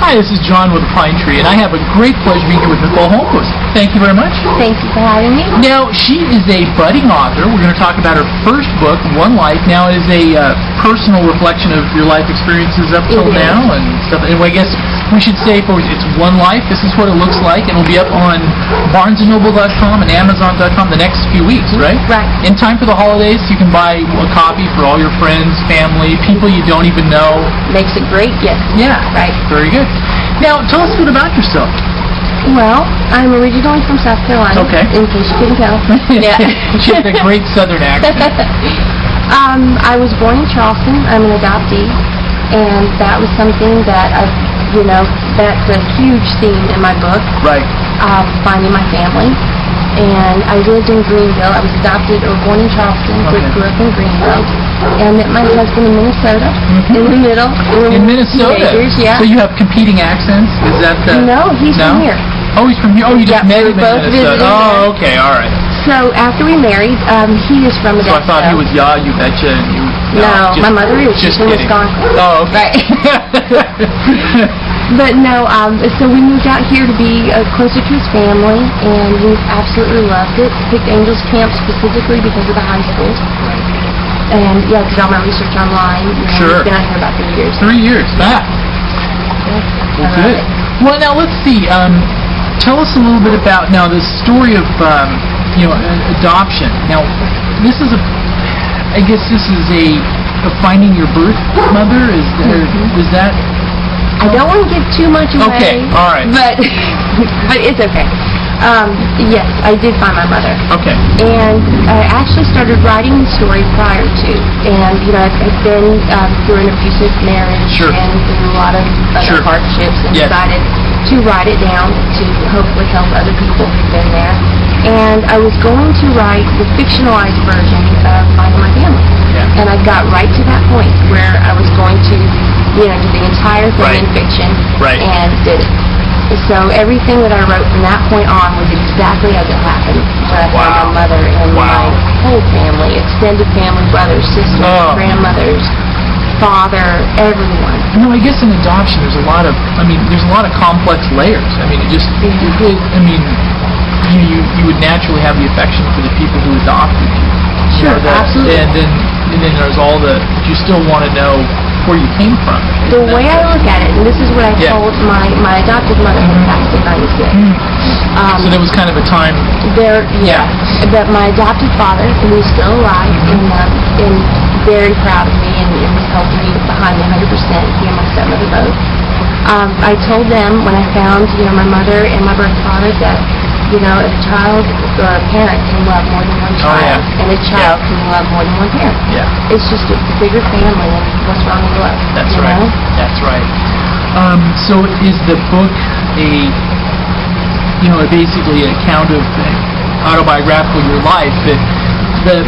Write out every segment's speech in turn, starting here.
Hi, this is John with the Pine Tree, and I have a great pleasure being here with Nicole Holmquist. Thank you very much. Thank you for having me. Now, she is a budding author. We're going to talk about her first book, One Life. Now, it is a personal reflection of your life experiences up till now and stuff. Anyway, I guess we should say it's One Life. This is what it looks like, and it'll be up on BarnesandNoble.com and Amazon.com the next few weeks, right? Right. In time for the holidays, you can buy a copy for all your friends, family, people you don't even know. Makes a great gift. Yeah. Right. Very good. Now, tell us a bit about yourself. Well, I'm originally from South Carolina. Okay. In case you couldn't tell. Yeah. She has a great Southern accent. I was born in Charleston. I'm an adoptee, and that was something that that's a huge theme in my book. Right. Finding my family. And I lived in Greenville. I was adopted or born in Charleston, but grew up in Greenville. And met my husband in Minnesota, in the middle. In Minnesota? Teenagers, yeah. So you have competing accents? Is that the... No, he's from here. Oh, he's from here. Oh, you just met him in Minnesota. Oh, okay, all right. So after we married, he is from Modesto. So I thought he was you betcha. And you, no, my mother is. She's from kidding. Wisconsin. Oh, okay. Right. But no, so we moved out here to be closer to his family, and we absolutely loved it. Picked Angels Camp specifically because of the high school. Right. And yeah, did all my research online. Sure. We've been out here about 3 years. 3 years. Ah. Well, good. Well, now let's see. Tell us a little bit about now the story of adoption. Now, this is I guess this is a finding your birth mother. Is that? I don't want to give too much away. Okay, all right. But it's okay. Yes, I did find my mother. Okay. And I actually started writing the story prior to. And, I've been through an abusive marriage and through a lot of other hardships and decided to write it down to hopefully help other people who've been there. And I was going to write the fictionalized version of Finding My Family. Yeah. And I got right to that point where I was going to do the entire thing in fiction, and did it. So everything that I wrote from that point on was exactly as it happened. When I found my mother and my whole family, extended family, brothers, sisters, grandmothers, father, everyone. No, I guess in adoption there's a lot of complex layers. I mean, you would naturally have the affection for the people who adopted you. Sure, absolutely. And then there's all you still want to know where you came from. The way I look at it, and this is what I told my adopted mother had passed in 96. So there was kind of a time... But my adopted father, who is still alive and very proud of me and was helping me behind me 100%, he and my stepmother both. I told them when I found, my mother and my birth father that, a child or a parent can love more than one child, and a child can love more than one parent. Yeah. It's just a bigger family, and what's wrong with love? That's right. That's right. So is the book basically an account of autobiographical your life, but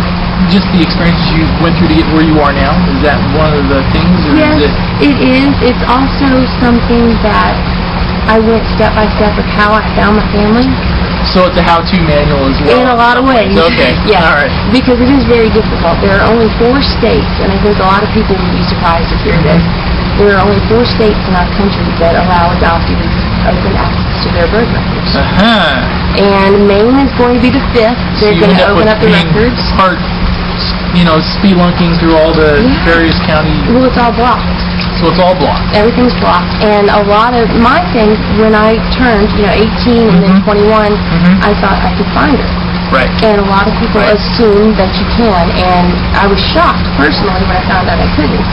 just the experiences you went through to get where you are now? Is that one of the things? Or yes, is it is. It's also something that I went step by step of how I found my family. So it's a how-to manual as well? In a lot of ways. Okay. Yes. All right. Because it is very difficult. There are only 4 states, and I think a lot of people would be surprised to hear this. There are only 4 states in our country that allow adoptees open access to their birth records. And Maine is going to be the 5th. They're going to open up the records. Spelunking through all the various counties. Well, it's all blocked. So it's all blocked. Everything's blocked. And a lot of my things, when I turned, 18 and then 21, I thought I could find her. Right. And a lot of people assume that you can. And I was shocked, personally, when I found out I couldn't.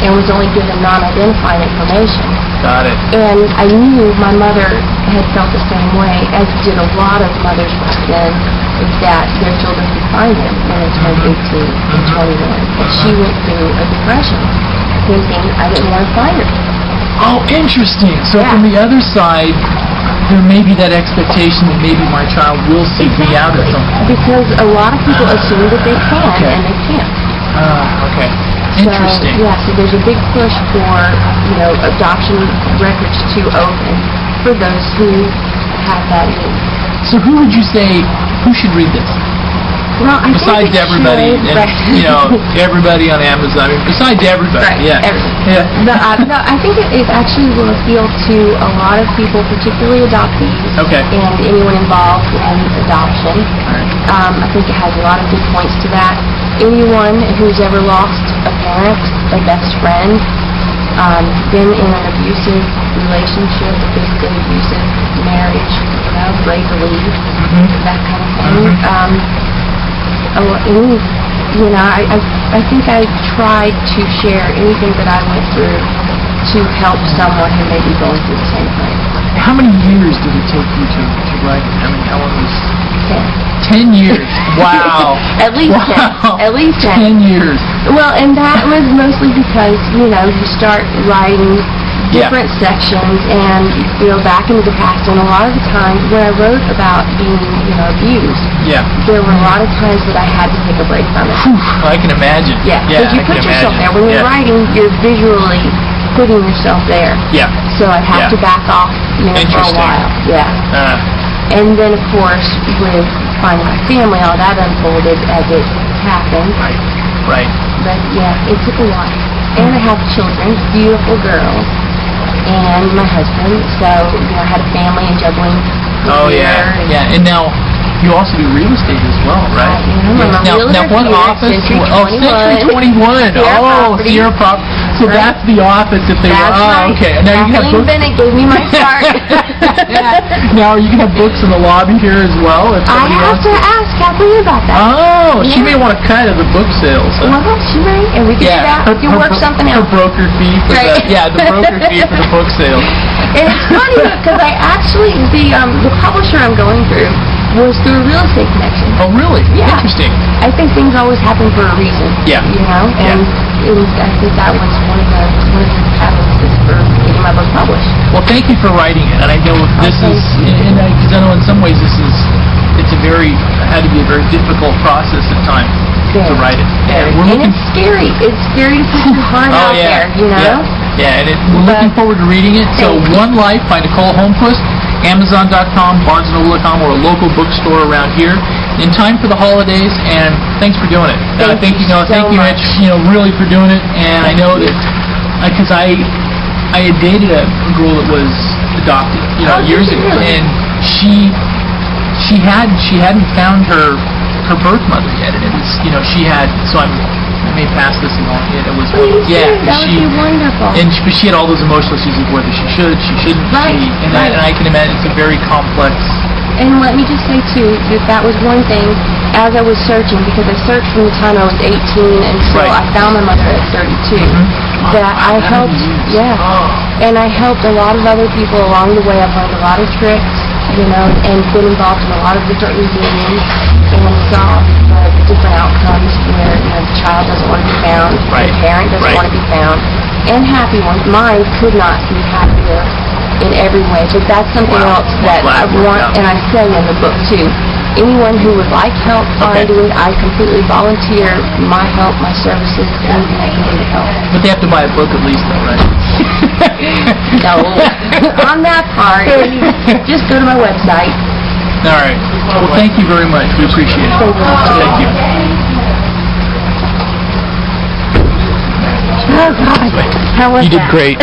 And was only given non-identifying information. Got it. And I knew my mother had felt the same way, as did a lot of mothers back then, that their children could find them when they turned 18 and 21. And she went through a depression, thinking I didn't want to find her. Oh, interesting. So from the other side, there may be that expectation that maybe my child will seek me out at some point. Because a lot of people assume that they can, and they can't. Okay. Interesting. So there's a big push for, adoption records to open for those who have that need. So who would you say, who should read this? Well, I Besides think it everybody, should, and, right. Everybody on Amazon. I mean, besides everybody, Right, yeah. everybody. Yeah. No, I think it actually will appeal to a lot of people, particularly adoptees Okay. and anyone involved in adoption. All right. I think it has a lot of good points to that. Anyone who's ever lost a parent, a best friend, been in an abusive relationship, a physically abusive marriage, ready to leave, that kind of thing. I think I tried to share anything that I went through to help someone who may be going through the same thing. How many years did it take you to write it? I mean, how long was 10 10. years? Wow. At least Wow. 10. At least 10 years. Well, and that was mostly because, you start writing different sections and you go back into the past. And a lot of the times when I wrote about being, abused, Yeah. there were a lot of times that I had to take a break from it. Whew, I can imagine. Yeah, because you I can put yourself imagine. there. When you're writing, you're visually putting yourself there. Yeah. So I'd have to back off, for a Interesting. while. Yeah. And then, of course, with finding my family, all that unfolded as it happened. Right. But, yeah, it took a while. And I have children, beautiful girls, and my husband. So, I had a family in Dublin. Oh, yeah. Yeah. And now, you also do real estate as well, right? I'm a realtor now what here at office? Century Century 21. Sierra Property. So Right. that's the office that they That's were. right. Okay. And now you can have Kathleen books. Bennett gave me my start. Now you can have books in the lobby here as well if I somebody have wants to ask Kathleen about that. Oh, she Yeah. may want to cut of the book sales. Well, she may, and we can do that. We can work something Her out. broker fee for Right. the broker fee for the book sales. And it's funny because I actually the publisher I'm going through was through a real estate connection. Oh, really? Yeah. Interesting. I think things always happen for a reason. Yeah. And I think that was one of the catalysts for getting my book published. Well, thank you for writing it, and I know this Okay. is, and because I know in some ways it's had to be a very difficult process at times to write it. Very. We're And looking. it's scary. It's scary to put your heart out there, Yeah, and we're looking forward to reading it. So, Thank you. One Life by Nicole Holmquist, Amazon.com, BarnesandNoble.com, or a local bookstore around here. In time for the holidays, and thanks for doing it. Thank you so thank you, much. Mitch, really for doing it. And I know that because I had dated a girl that was adopted, years ago, really? and she hadn't found her birth mother yet, and it was she had I may pass this along. It was Please do. That would she be wonderful. but she had all those emotional issues of whether she should, she shouldn't, Right, and right. I can imagine it's a very complex. And let me just say, too, that was one thing as I was searching, because I searched from the time I was 18 until Right. I found my mother at 32, that I helped, and I helped a lot of other people along the way. I've learned a lot of tricks, and been involved in a lot of different reunions, and saw the different outcomes where, the child doesn't want to be found, Right. the parent doesn't Right. want to be found, and happy ones. Mine could not be happier in every way, but that's something Wow. else that Glad I it worked want, out. and I say in the book too. Anyone who would like help Okay. finding, I completely volunteer my help, my services, anything I can do to help. But they have to buy a book at least, though, right? No, on that part, just go to my website. All right. Well, thank you very much. We appreciate it. Thank you. Thank you. Oh God, how was You did that? great.